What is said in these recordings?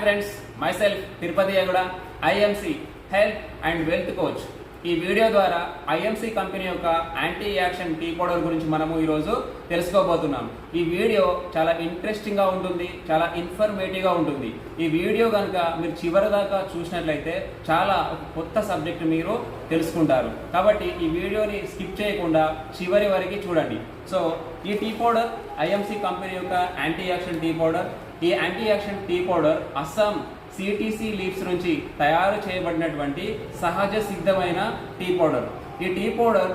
Friends, myself Tirupati Yaguda, IMC health and wealth coach. ఈ video ద్వారా IMC company యొక్క anti action tea powder గురించి మనము ఈరోజు తెలుసుకోబోతున్నాం. ఈ వీడియో చాలా ఇంట్రెస్టింగ్గా ఉంటుంది, చాలా ఇన్ఫర్మేటివ్గా ఉంటుంది. ఈ వీడియో కనుక మీరు చివరి దాకా చూసినట్లయితే చాలా ఒక కొత్త సబ్జెక్ట్ మీరు తెలుసుకుంటారు. కాబట్టి ఈ వీడియోని స్కిప్ చేయకుండా చివరి వరకు చూడండి. సో ఈ టీ పౌడర్ ఐఎంసి కంపెనీ యొక్క యాంటీ యాక్షన్ టీ పౌడర్. ఈ anti action tea powder Assam CTC leaves నుంచి తయారు చేయబడినటువంటి సహజ సిద్ధమైన టీ పౌడర్. ఈ టీ పౌడర్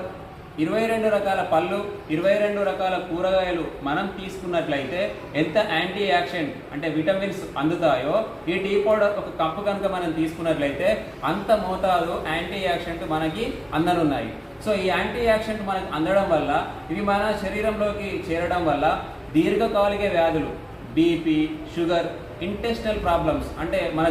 22 రకాల పళ్ళు, 22 రకాల కూరగాయలు మనం తీసుకున్నట్లయితే ఎంత యాంటీ యాక్షన్ అంటే విటమిన్స్ అందుతాయో, ఈ టీ పౌడర్ ఒక కప్పు కనుక మనం తీసుకున్నట్లయితే అంత మోతాదు యాంటీ యాక్షన్ మనకి అందనున్నాయి. సో ఈ యాంటీ యాక్షన్ మనకు అందడం వల్ల, ఇవి మన శరీరంలోకి చేరడం వల్ల దీర్ఘకాలిక వ్యాధులు, బీపీ, షుగర్, ఇంటెస్టినల్ ప్రాబ్లమ్స్ అంటే మన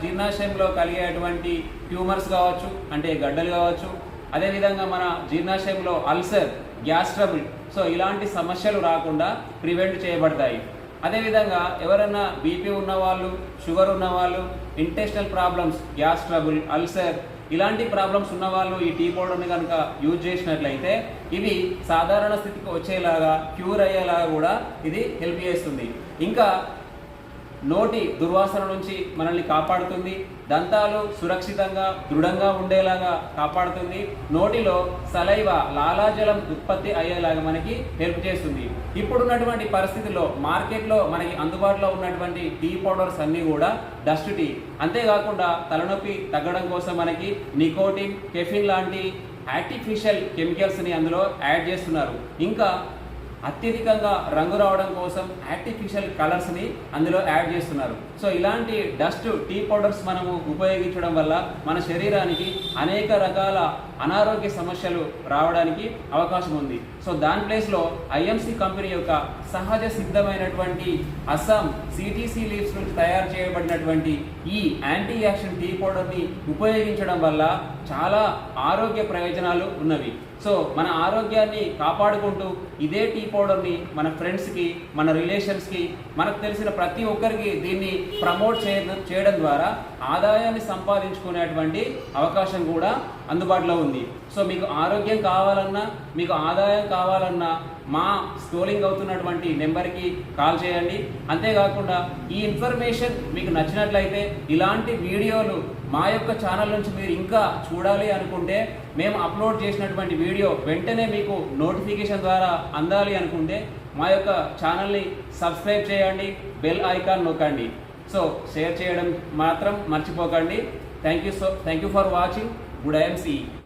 జీర్ణాశయంలో కలిగేటువంటి ట్యూమర్స్ కావచ్చు, అంటే గడ్డలు కావచ్చు, అదేవిధంగా మన జీర్ణాశయంలో అల్సర్, గ్యాస్ ట్రబుల్, సో ఇలాంటి సమస్యలు రాకుండా ప్రివెంట్ చేయబడతాయి. అదేవిధంగా ఎవరైనా బీపీ ఉన్నవాళ్ళు, షుగర్ ఉన్నవాళ్ళు, intestinal problems, gas trouble, ulcer ఇలాంటి ప్రాబ్లమ్స్ ఉన్నవాళ్ళు ఈ టీ పౌడర్ని కనుక యూజ్ చేసినట్లయితే ఇవి సాధారణ స్థితికి వచ్చేలాగా, క్యూర్ అయ్యేలాగా కూడా ఇది హెల్ప్ చేస్తుంది. ఇంకా నోటి దుర్వాసన నుంచి మనల్ని కాపాడుతుంది. దంతాలు సురక్షితంగా, దృఢంగా ఉండేలాగా కాపాడుతుంది. నోటిలో సలైవ, లాలాజలం ఉత్పత్తి అయ్యేలాగా మనకి హెల్ప్ చేస్తుంది. ఇప్పుడున్నటువంటి పరిస్థితుల్లో మార్కెట్లో మనకి అందుబాటులో ఉన్నటువంటి టీ పౌడర్స్ అన్నీ కూడా డస్ట్ టీ. అంతేకాకుండా తలనొప్పి తగ్గడం కోసం మనకి నికోటిన్, కెఫిన్ లాంటి ఆర్టిఫిషియల్ కెమికల్స్ని అందులో యాడ్ చేస్తున్నారు. ఇంకా అత్యధికంగా రంగు రావడం కోసం ఆర్టిఫిషియల్ కలర్స్ని అందులో యాడ్ చేస్తున్నారు. సో ఇలాంటి డస్ట్ టీ పౌడర్స్ మనము ఉపయోగించడం వల్ల మన శరీరానికి అనేక రకాల అనారోగ్య సమస్యలు రావడానికి అవకాశం ఉంది. సో దాని ప్లేస్లో ఐఎంసి కంపెనీ యొక్క సహజ సిద్ధమైనటువంటి అస్సాం సిటీసీ లీవ్స్ నుంచి తయారు చేయబడినటువంటి ఈ యాంటీ యాక్షన్ టీ పౌడర్ని ఉపయోగించడం వల్ల చాలా ఆరోగ్య ప్రయోజనాలు ఉన్నవి. సో మన ఆరోగ్యాన్ని కాపాడుకుంటూ ఇదే టీ పౌడర్ని మన ఫ్రెండ్స్కి, మన రిలేషన్స్కి, మనకు తెలిసిన ప్రతి ఒక్కరికి దీన్ని ప్రమోట్ చేయడం ద్వారా ఆదాయాన్ని సంపాదించుకునేటువంటి అవకాశం కూడా అందుబాటులో ఉంది. సో మీకు ఆరోగ్యం కావాలన్నా, మీకు ఆదాయం కావాలన్నా మా స్క్రోలింగ్ అవుతున్నటువంటి నెంబర్కి కాల్ చేయండి. అంతేకాకుండా ఈ ఇన్ఫర్మేషన్ మీకు నచ్చినట్లయితే, ఇలాంటి వీడియోలు మా యొక్క ఛానల్ నుంచి మీరు ఇంకా చూడాలి అనుకుంటే, మేము అప్లోడ్ చేసినటువంటి వీడియో వెంటనే మీకు నోటిఫికేషన్ ద్వారా అందాలి అనుకుంటే మా యొక్క ఛానల్ని సబ్స్క్రైబ్ చేయండి, బెల్ ఐకాన్ నొక్కండి. సో షేర్ చేయడం మాత్రం మర్చిపోకండి. Thank you for watching. Good IMC.